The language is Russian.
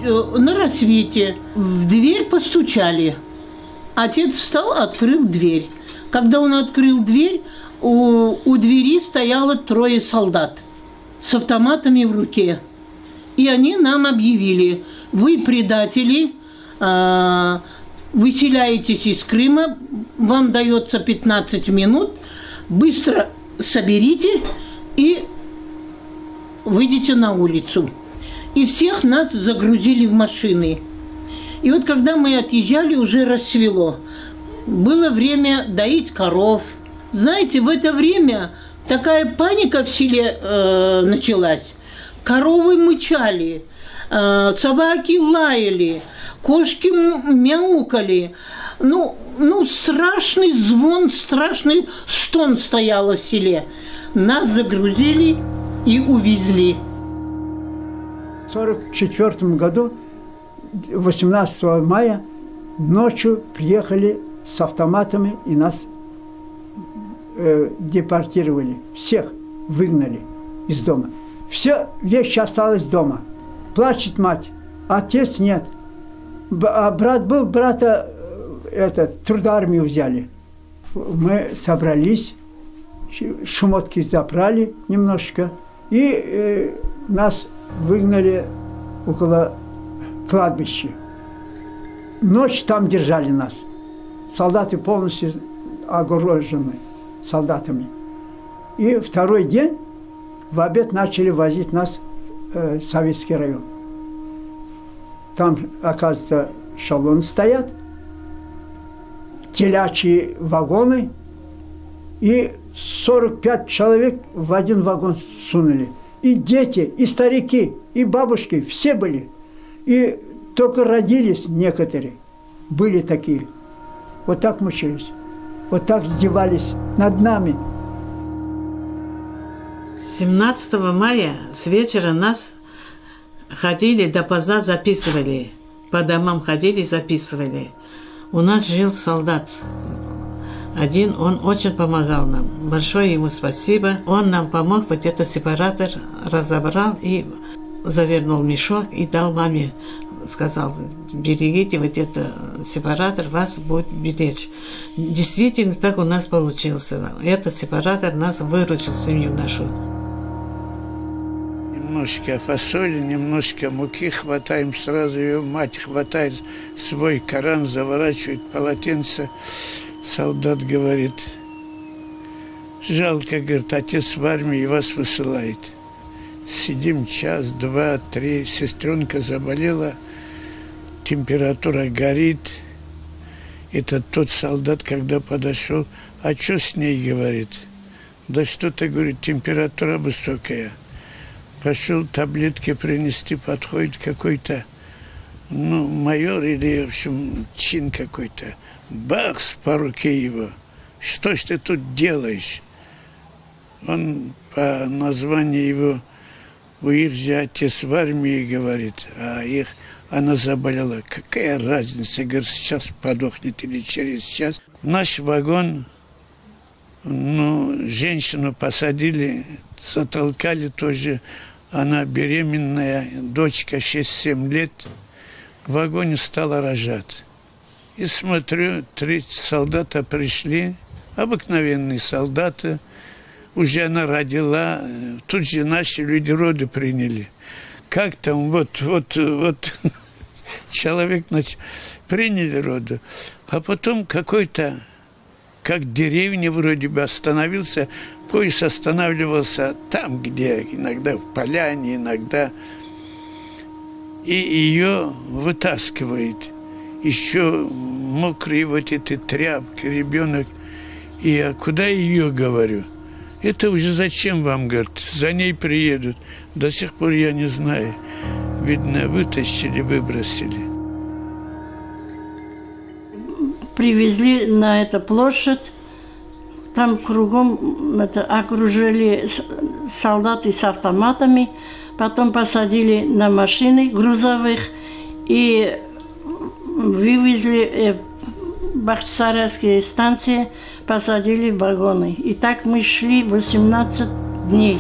на рассвете в дверь постучали. Отец встал, открыл дверь. Когда он открыл дверь, у двери стояло 3 солдат с автоматами в руке. И они нам объявили: вы предатели, выселяетесь из Крыма, вам дается 15 минут, быстро соберите и выйдите на улицу. И всех нас загрузили в машины. И вот когда мы отъезжали, уже рассвело. Было время доить коров. Знаете, в это время такая паника в селе началась. Коровы мычали, собаки лаяли, кошки мяукали. Ну, страшный звон, страшный стон стоял в селе. Нас загрузили и увезли. В 1944 году, 18 мая, ночью приехали с автоматами и нас депортировали. Всех выгнали из дома. Все вещи осталось дома. Плачет мать, отец нет. А брат был, брата трудармию взяли. Мы собрались, шмотки забрали немножко, и нас выгнали около кладбища. Ночь там держали нас. Солдаты полностью огорожены солдатами. И второй день в обед начали возить нас в Советский район. Там, оказывается, шалоны стоят, телячьи вагоны, и 45 человек в один вагон сунули. И дети, и старики, и бабушки, все были. И только родились некоторые. Были такие. Вот так мучились. Вот так издевались над нами. 17 мая с вечера нас ходили, допоздна записывали. По домам ходили, записывали. У нас жил солдат один, он очень помогал нам. Большое ему спасибо. Он нам помог, вот этот сепаратор разобрал и завернул в мешок и дал маме. Сказал: берегите вот этот сепаратор, вас будет беречь. Действительно, так у нас получился. Этот сепаратор нас выручил, семью нашу. Немножко фасоли, немножко муки хватаем, сразу ее мать хватает свой Коран, заворачивает полотенце. Солдат говорит: жалко, говорит, отец в армии вас высылает. Сидим час, два, три, сестренка заболела, температура горит. Это тот солдат, когда подошел: а что с ней, говорит? Да что-то, говорит, температура высокая. Пошел таблетки принести, подходит какой-то, майор или, в общем, чин какой-то. Бахс по руке его. Что ж ты тут делаешь? Он по названию его: у их же отец в армии, говорит, а она заболела. Какая разница, говорит, сейчас подохнет или через час. В наш вагон, женщину посадили, затолкали тоже. Она беременная, дочка 6-7 лет, в вагоне стала рожать. И смотрю, 3 солдата пришли, обыкновенные солдаты. Уже она родила, тут же наши люди роды приняли. Как там, вот, человек приняли роды. А потом какой-то, как деревня вроде бы, остановился, поезд останавливался там, где иногда в поляне, иногда. И ее вытаскивает. Еще мокрые вот эти тряпки, ребенок. И куда ее, говорю? Это уже зачем вам, говорит? За ней приедут. До сих пор я не знаю. Видно, вытащили, выбросили. Привезли на эту площадь. Там кругом окружили солдаты с автоматами. Потом посадили на машины грузовых и вывезли в Бахчисарайские станции, посадили в вагоны. И так мы шли 18 дней.